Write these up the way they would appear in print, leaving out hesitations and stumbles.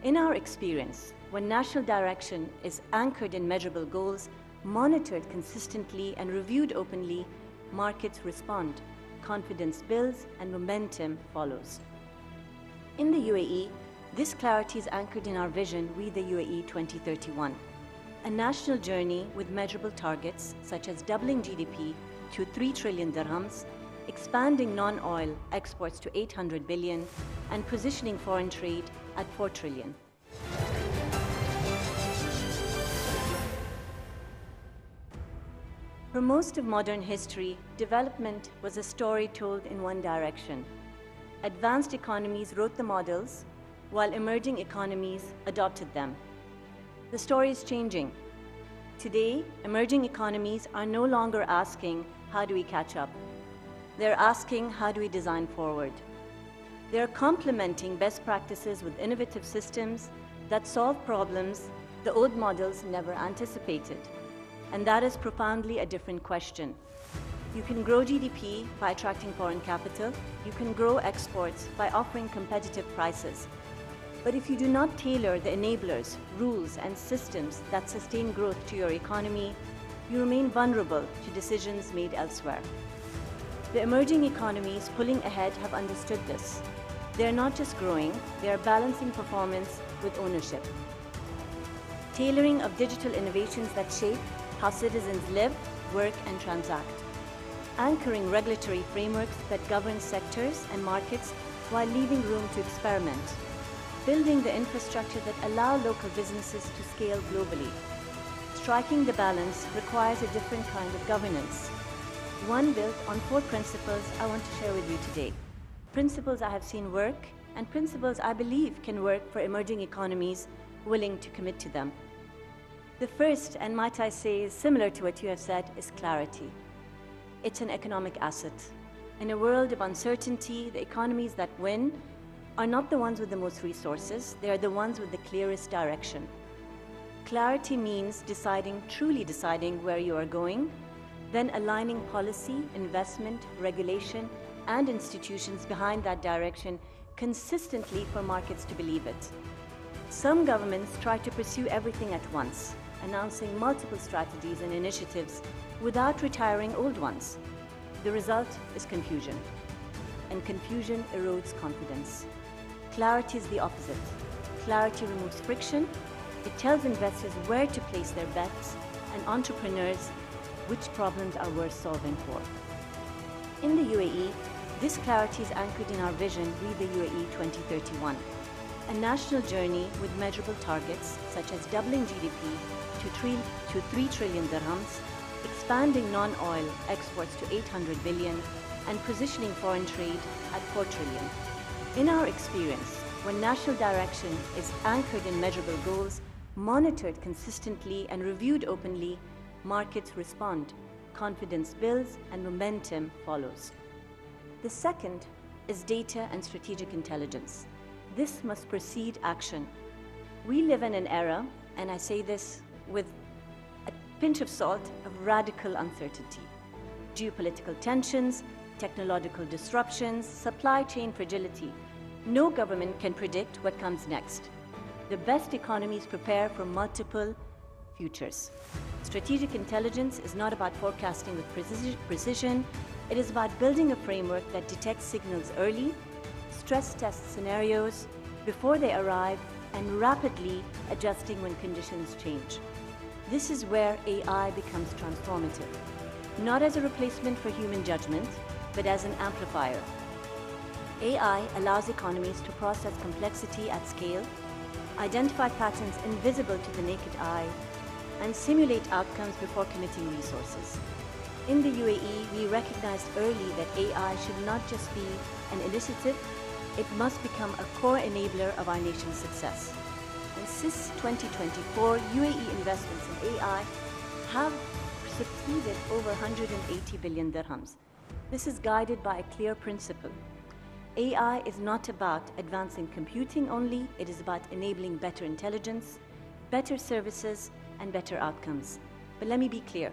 In our experience, when national direction is anchored in measurable goals, monitored consistently and reviewed openly, markets respond, confidence builds, and momentum follows. In the UAE, this clarity is anchored in our vision, We the UAE 2031, a national journey with measurable targets such as doubling GDP to 3 trillion dirhams, expanding non-oil exports to 800 billion, and positioning foreign trade at 4 trillion. For most of modern history, development was a story told in one direction. Advanced economies wrote the models, while emerging economies adopted them. The story is changing. Today, emerging economies are no longer asking, how do we catch up? They're asking, how do we design forward? They're complementing best practices with innovative systems that solve problems the old models never anticipated. And that is profoundly a different question. You can grow GDP by attracting foreign capital. You can grow exports by offering competitive prices. But if you do not tailor the enablers, rules, and systems that sustain growth to your economy, you remain vulnerable to decisions made elsewhere. The emerging economies pulling ahead have understood this. They are not just growing, they are balancing performance with ownership. Tailoring of digital innovations that shape how citizens live, work, and transact. Anchoring regulatory frameworks that govern sectors and markets while leaving room to experiment. Building the infrastructure that allow local businesses to scale globally. Striking the balance requires a different kind of governance. One built on 4 principles I want to share with you today. Principles I have seen work, and principles I believe can work for emerging economies willing to commit to them. The first, and might I say, is similar to what you have said, is clarity. It's an economic asset. In a world of uncertainty, the economies that win are not the ones with the most resources, they are the ones with the clearest direction. Clarity means truly deciding where you are going, then aligning policy, investment, regulation, and institutions behind that direction consistently for markets to believe it. Some governments try to pursue everything at once, announcing multiple strategies and initiatives without retiring old ones. The result is confusion, and confusion erodes confidence. Clarity is the opposite. Clarity removes friction. It tells investors where to place their bets and entrepreneurs which problems are worth solving for. In the UAE, this clarity is anchored in our vision, We the UAE 2031, a national journey with measurable targets such as doubling GDP to 3 trillion dirhams, expanding non-oil exports to 800 billion, and positioning foreign trade at 4 trillion. In our experience, when national direction is anchored in measurable goals, monitored consistently and reviewed openly, markets respond, confidence builds, and momentum follows. The second is data and strategic intelligence. This must precede action. We live in an era, and I say this with a pinch of salt, of radical uncertainty. Geopolitical tensions, technological disruptions, supply chain fragility. No government can predict what comes next. The best economies prepare for multiple futures. Strategic intelligence is not about forecasting with precision. It is about building a framework that detects signals early, stress tests scenarios before they arrive, and rapidly adjusting when conditions change. This is where AI becomes transformative, not as a replacement for human judgment, but as an amplifier. AI allows economies to process complexity at scale, identify patterns invisible to the naked eye, and simulate outcomes before committing resources. In the UAE, we recognized early that AI should not just be an initiative, it must become a core enabler of our nation's success. And since 2024, UAE investments in AI have succeeded over 180 billion dirhams. This is guided by a clear principle. AI is not about advancing computing only, it is about enabling better intelligence, better services, and better outcomes. But let me be clear.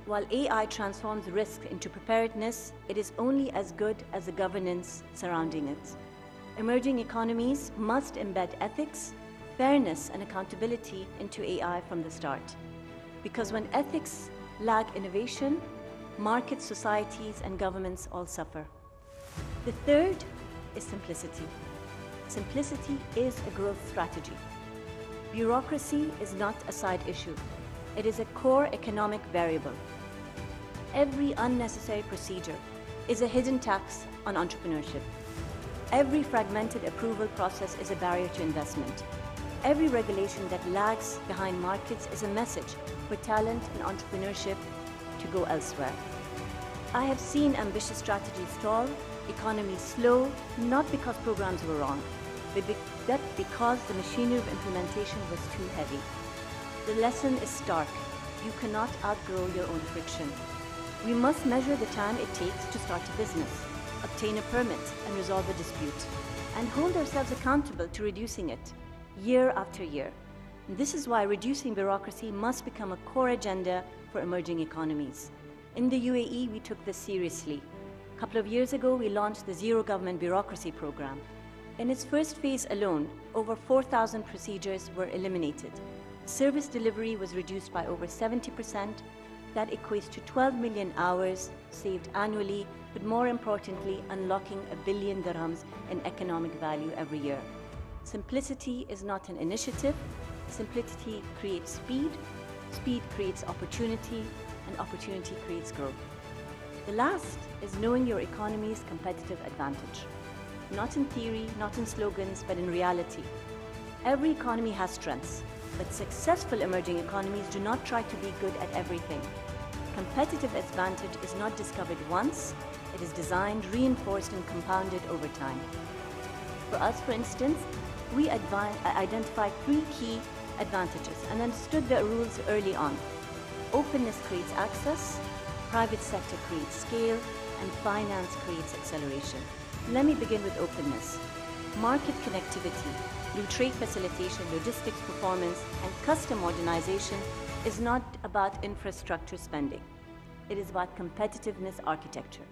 While AI transforms risk into preparedness, it is only as good as the governance surrounding it. Emerging economies must embed ethics, fairness and accountability into AI from the start. Because when ethics lag innovation, markets, societies, and governments all suffer. The third is simplicity. Simplicity is a growth strategy. Bureaucracy is not a side issue. It is a core economic variable. Every unnecessary procedure is a hidden tax on entrepreneurship. Every fragmented approval process is a barrier to investment. Every regulation that lags behind markets is a message for talent and entrepreneurship to go elsewhere. I have seen ambitious strategies stall, economies slow, not because programs were wrong, but because the machinery of implementation was too heavy. The lesson is stark. You cannot outgrow your own friction. We must measure the time it takes to start a business, obtain a permit, and resolve a dispute, and hold ourselves accountable to reducing it year after year. And this is why reducing bureaucracy must become a core agenda for emerging economies. In the UAE, we took this seriously. A couple of years ago, we launched the Zero Government Bureaucracy Program. In its first phase alone, over 4,000 procedures were eliminated. Service delivery was reduced by over 70%. That equates to 12 million hours saved annually, but more importantly, unlocking $1 billion dirhams in economic value every year. Simplicity is not an initiative. Simplicity creates speed, speed creates opportunity, and opportunity creates growth. The last is knowing your economy's competitive advantage. Not in theory, not in slogans, but in reality. Every economy has strengths, but successful emerging economies do not try to be good at everything. Competitive advantage is not discovered once, it is designed, reinforced, and compounded over time. For us, for instance, we identified 3 key advantages and understood the rules early on. Openness creates access, private sector creates scale, and finance creates acceleration. Let me begin with openness. Market connectivity through trade facilitation, logistics performance, and custom modernization is not about infrastructure spending. It is about competitiveness architecture.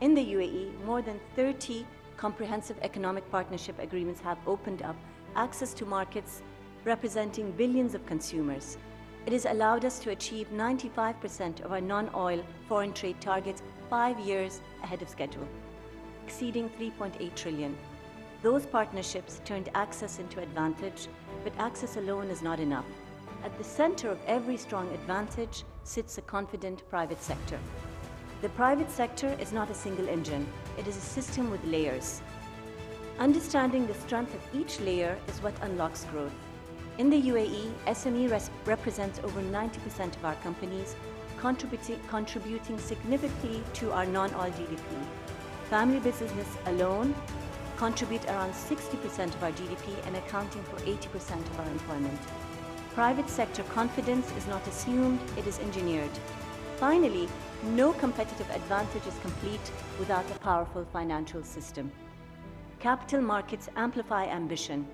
In the UAE, more than 30 comprehensive economic partnership agreements have opened up access to markets representing billions of consumers. It has allowed us to achieve 95% of our non-oil foreign trade targets 5 years ahead of schedule, exceeding 3.8 trillion. Those partnerships turned access into advantage, but access alone is not enough. At the center of every strong advantage sits a confident private sector. The private sector is not a single engine, it is a system with layers. Understanding the strength of each layer is what unlocks growth. In the UAE, SME represents over 90% of our companies, contributing significantly to our non-oil GDP. Family businesses alone contribute around 60% of our GDP and accounting for 80% of our employment. Private sector confidence is not assumed, it is engineered. Finally, no competitive advantage is complete without a powerful financial system. Capital markets amplify ambition.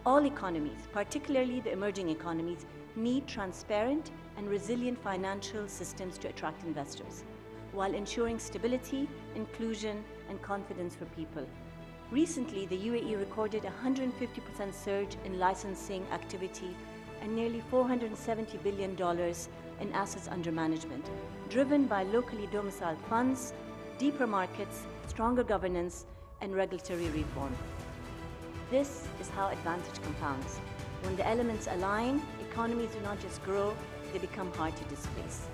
All economies, particularly the emerging economies, need transparent and resilient financial systems to attract investors, while ensuring stability, inclusion, and confidence for people. Recently, the UAE recorded a 150% surge in licensing activity and nearly $470 billion in assets under management, driven by locally domiciled funds, deeper markets, stronger governance, and regulatory reform. This is how advantage compounds. When the elements align, economies do not just grow, they become hard to displace.